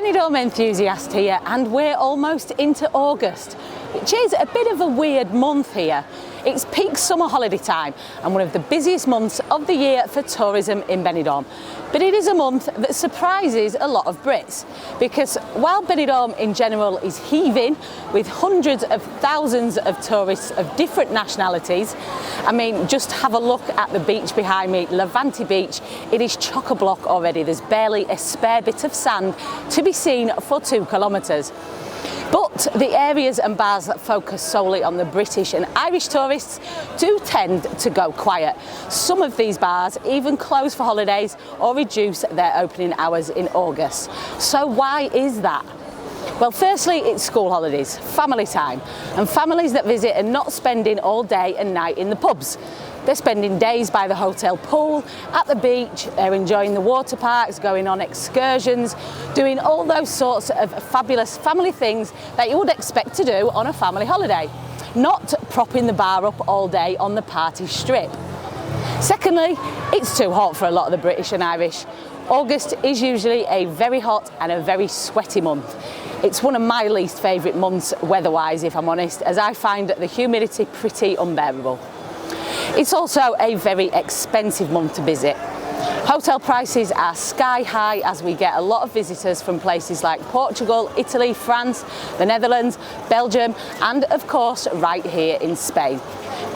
Benidorm Enthusiast here, and we're almost into August, which is a bit of a weird month here. It's peak summer holiday time and one of the busiest months of the year for tourism in Benidorm. But it is a month that surprises a lot of Brits, because while Benidorm in general is heaving with hundreds of thousands of tourists of different nationalities, I mean, just have a look at the beach behind me, Levante Beach. It is chock-a-block already. There's barely a spare bit of sand to be seen for 2 kilometres. But the areas and bars that focus solely on the British and Irish tourists do tend to go quiet. Some of these bars even close for holidays or reduce their opening hours in August. So why is that? Well, firstly, it's school holidays, family time, and families that visit are not spending all day and night in the pubs. They're spending days by the hotel pool, at the beach, they're enjoying the water parks, going on excursions, doing all those sorts of fabulous family things that you would expect to do on a family holiday, not propping the bar up all day on the party strip. Secondly, it's too hot for a lot of the British and Irish. August is usually a very hot and a very sweaty month. It's one of my least favourite months weather-wise, if I'm honest, as I find the humidity pretty unbearable. It's also a very expensive month to visit. Hotel prices are sky high as we get a lot of visitors from places like Portugal, Italy, France, the Netherlands, Belgium, and of course right here in Spain.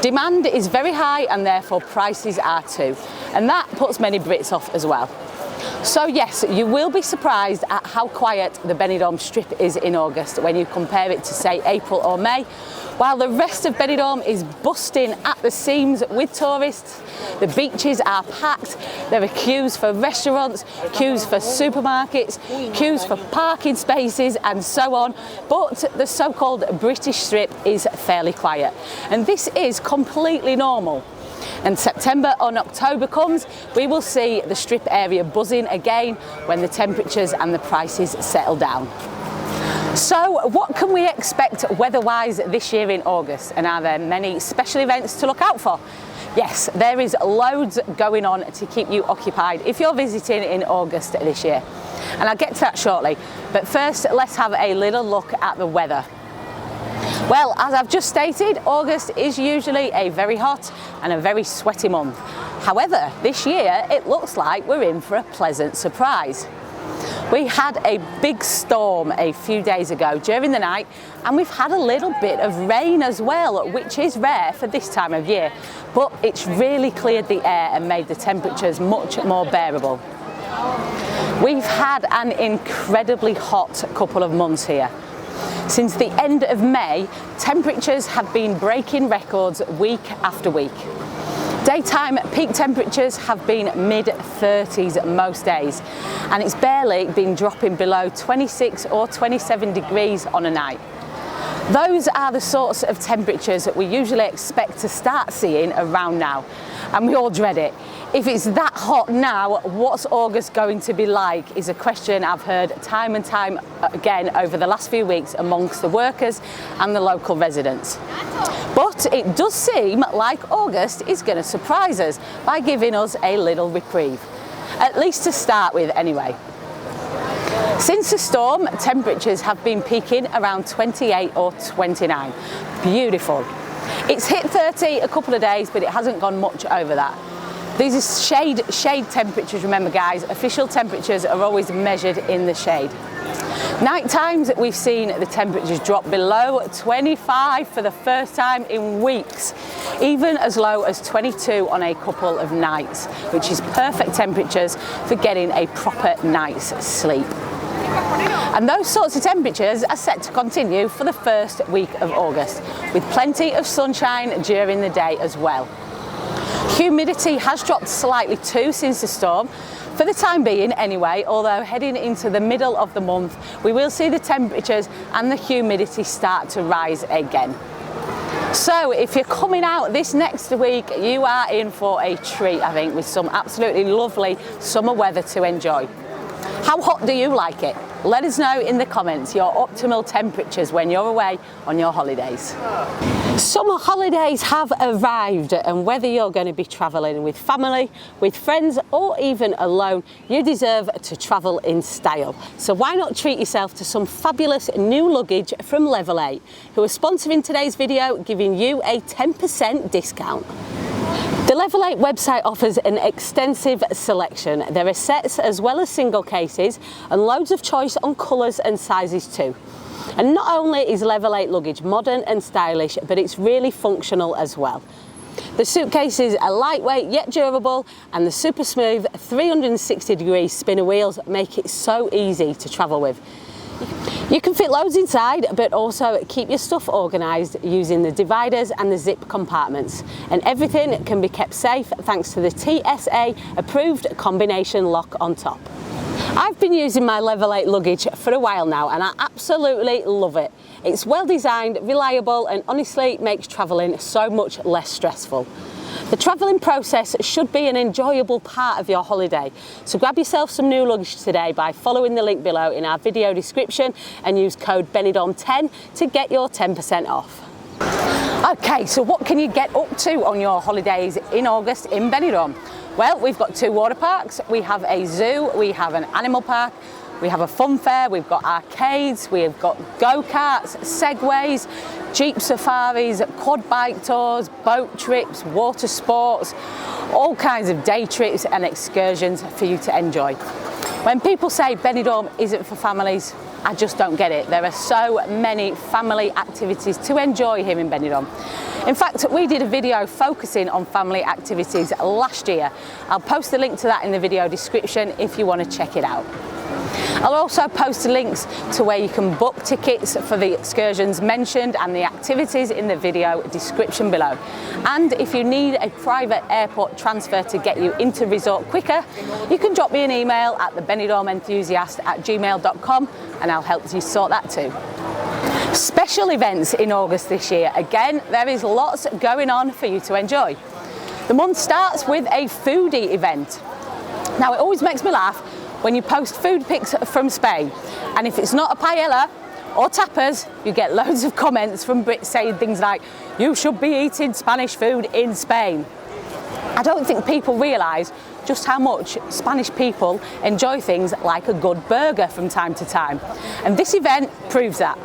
Demand is very high and therefore prices are too, and that puts many Brits off as well. So yes, you will be surprised at how quiet the Benidorm Strip is in August when you compare it to, say, April or May. While the rest of Benidorm is busting at the seams with tourists, the beaches are packed, there are queues for restaurants, queues for supermarkets, queues for parking spaces and so on, but the so-called British Strip is fairly quiet. And this is completely normal. And September and October comes, we will see the strip area buzzing again when the temperatures and the prices settle down. So what can we expect weather-wise this year in August, and are there many special events to look out for? Yes, there is loads going on to keep you occupied if you're visiting in August this year, and I'll get to that shortly. But first, let's have a little look at the weather. Well, as I've just stated, August is usually a very hot and a very sweaty month. However, this year it looks like we're in for a pleasant surprise. We had a big storm a few days ago during the night, and we've had a little bit of rain as well, which is rare for this time of year, but it's really cleared the air and made the temperatures much more bearable. We've had an incredibly hot couple of months here. Since the end of May, temperatures have been breaking records week after week. Daytime peak temperatures have been mid-30s most days, and it's barely been dropping below 26 or 27 degrees on a night. Those are the sorts of temperatures that we usually expect to start seeing around now, and we all dread it. If it's that hot now, what's August going to be like is a question I've heard time and time again over the last few weeks amongst the workers and the local residents. But it does seem like August is going to surprise us by giving us a little reprieve, at least to start with anyway. Since the storm, temperatures have been peaking around 28 or 29. Beautiful. It's hit 30 a couple of days, but it hasn't gone much over that. These are shade temperatures, remember guys, official temperatures are always measured in the shade. Night times, we've seen the temperatures drop below 25 for the first time in weeks, even as low as 22 on a couple of nights, which is perfect temperatures for getting a proper night's sleep. And those sorts of temperatures are set to continue for the first week of August, with plenty of sunshine during the day as well. Humidity has dropped slightly too since the storm, for the time being anyway, although heading into the middle of the month, we will see the temperatures and the humidity start to rise again. So if you're coming out this next week, you are in for a treat, I think, with some absolutely lovely summer weather to enjoy. How hot do you like it? Let us know in the comments your optimal temperatures when you're away on your holidays. Summer holidays have arrived, and whether you're going to be travelling with family, with friends or even alone, you deserve to travel in style. So why not treat yourself to some fabulous new luggage from Level 8, who are sponsoring today's video, giving you a 10% discount. The Level 8 website offers an extensive selection. There are sets as well as single cases and loads of choice on colours and sizes too. And not only is Level 8 luggage modern and stylish, but it's really functional as well. The suitcases are lightweight yet durable, and the super smooth 360-degree spinner wheels make it so easy to travel with. You can fit loads inside, but also keep your stuff organised using the dividers and the zip compartments. And everything can be kept safe thanks to the TSA approved combination lock on top. I've been using my Level 8 luggage for a while now, and I absolutely love it. It's well designed, reliable, and honestly makes travelling so much less stressful. The travelling process should be an enjoyable part of your holiday, so grab yourself some new luggage today by following the link below in our video description and use code BENIDORM10 to get your 10% off. Okay, so what can you get up to on your holidays in August in Benidorm? Well, we've got 2 water parks, we have a zoo, we have an animal park, we have a fun fair, we've got arcades, we've got go-karts, segways, jeep safaris, quad bike tours, boat trips, water sports, all kinds of day trips and excursions for you to enjoy. When people say Benidorm isn't for families, I just don't get it. There are so many family activities to enjoy here in Benidorm. In fact, we did a video focusing on family activities last year. I'll post the link to that in the video description if you want to check it out. I'll also post links to where you can book tickets for the excursions mentioned and the activities in the video description below. And if you need a private airport transfer to get you into resort quicker, you can drop me an email at thebenidormenthusiast@gmail.com and I'll help you sort that too. Special events in August this year. Again, there is lots going on for you to enjoy. The month starts with a foodie event. Now, it always makes me laugh when you post food pics from Spain, and if it's not a paella or tapas, you get loads of comments from Brits saying things like, "You should be eating Spanish food in Spain." I don't think people realise just how much Spanish people enjoy things like a good burger from time to time, and this event proves that.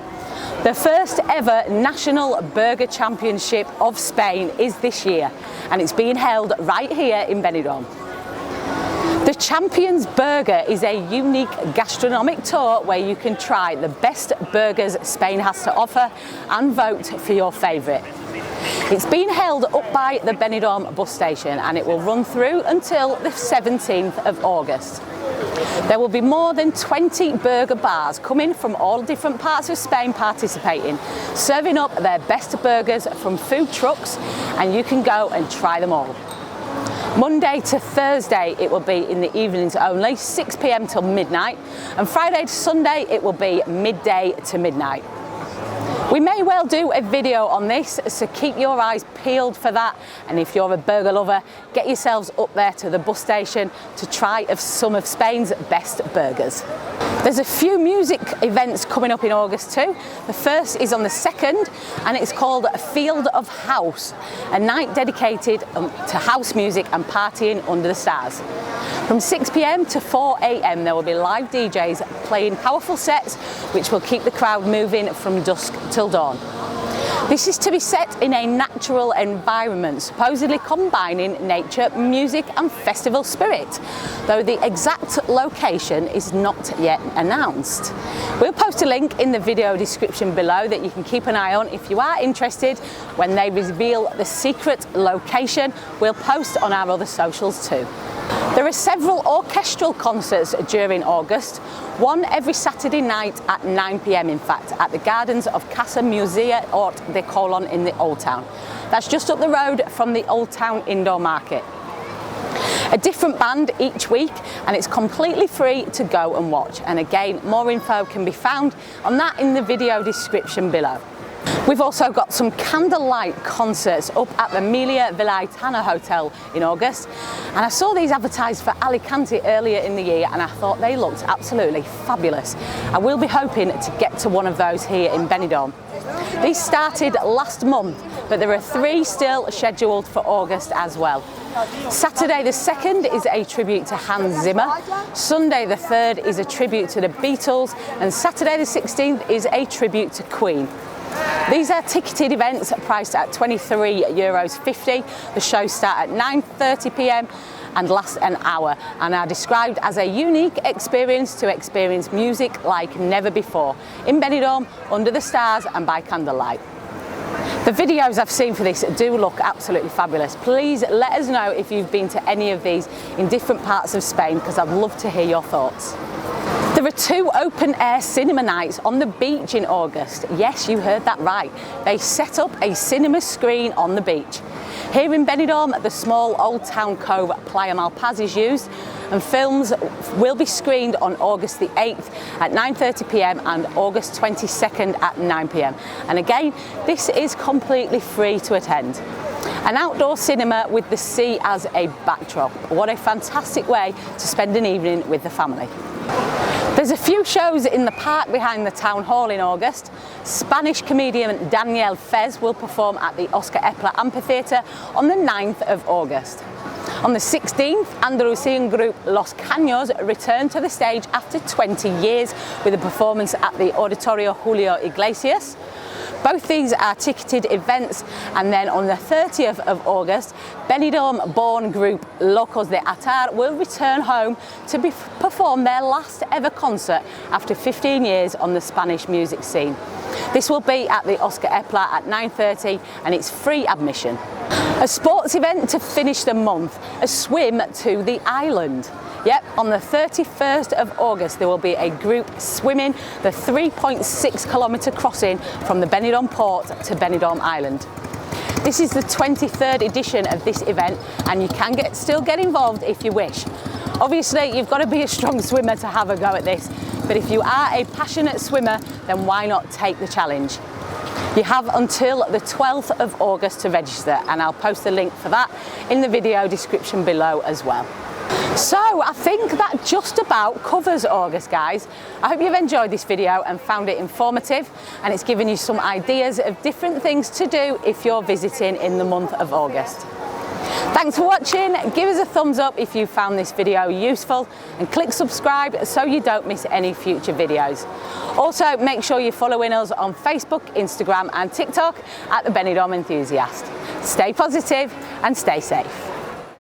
The first ever National Burger Championship of Spain is this year, and it's being held right here in Benidorm. The Champions Burger is a unique gastronomic tour where you can try the best burgers Spain has to offer and vote for your favourite. It's being held up by the Benidorm bus station, and it will run through until the 17th of August. There will be more than 20 burger bars coming from all different parts of Spain participating, serving up their best burgers from food trucks, and you can go and try them all. Monday to Thursday it will be in the evenings only, 6 p.m. till midnight, and Friday to Sunday it will be midday to midnight. We may well do a video on this, so keep your eyes peeled for that, and if you're a burger lover, get yourselves up there to the bus station to try some of Spain's best burgers. There's a few music events coming up in August too. The first is on the 2nd, and it's called Field of House, a night dedicated to house music and partying under the stars. From 6 p.m. to 4 a.m. there will be live DJs playing powerful sets which will keep the crowd moving from dusk till dawn. This is to be set in a natural environment, supposedly combining nature, music and festival spirit, though the exact location is not yet announced. We'll post a link in the video description below that you can keep an eye on if you are interested. When they reveal the secret location, we'll post on our other socials too. There are several orchestral concerts during August, one every Saturday night at 9 p.m. in fact, at the gardens of Casa Musea Hort de Colón in the Old Town. That's just up the road from the Old Town Indoor Market. A different band each week, and it's completely free to go and watch. And again, more info can be found on that in the video description below. We've also got some candlelight concerts up at the Emilia Villaitana Hotel in August, and I saw these advertised for Alicante earlier in the year and I thought they looked absolutely fabulous. I will be hoping to get to one of those here in Benidorm. These started last month, but there are 3 still scheduled for August as well. Saturday the 2nd is a tribute to Hans Zimmer, Sunday the 3rd is a tribute to the Beatles, and Saturday the 16th is a tribute to Queen. These are ticketed events priced at €23.50. The shows start at 9:30 p.m. and last an hour and are described as a unique experience to experience music like never before in Benidorm, under the stars and by candlelight. The videos I've seen for this do look absolutely fabulous. Please let us know if you've been to any of these in different parts of Spain, because I'd love to hear your thoughts. There are 2 open-air cinema nights on the beach in August. Yes, you heard that right. They set up a cinema screen on the beach. Here in Benidorm, the small Old Town Cove Playa Malpaz is used, and films will be screened on August the 8th at 9:30 p.m. and August 22nd at 9 p.m. And again, this is completely free to attend. An outdoor cinema with the sea as a backdrop. What a fantastic way to spend an evening with the family. There's a few shows in the park behind the town hall in August. Spanish comedian Daniel Fez will perform at the Oscar Epler Amphitheatre on the 9th of August. On the 16th, Andalusian group Los Caños return to the stage after 20 years with a performance at the Auditorio Julio Iglesias. Both these are ticketed events, and then on the 30th of August, Benidorm-born group Locos de Atar will return home to perform their last ever concert after 15 years on the Spanish music scene. This will be at the Oscar Epler at 9:30 and it's free admission. A sports event to finish the month, a swim to the island. Yep, on the 31st of August there will be a group swimming the 3.6 kilometre crossing from the Benidorm port to Benidorm Island. This is the 23rd edition of this event and you can still get involved if you wish. Obviously you've got to be a strong swimmer to have a go at this, but if you are a passionate swimmer then why not take the challenge? You have until the 12th of August to register, and I'll post the link for that in the video description below as well. So I think that just about covers August, guys. I hope you've enjoyed this video and found it informative, and it's given you some ideas of different things to do if you're visiting in the month of August. Thanks for watching. Give us a thumbs up if you found this video useful, and click subscribe so you don't miss any future videos. Also, make sure you're following us on Facebook, Instagram and TikTok at the Benidorm Enthusiast. Stay positive and stay safe.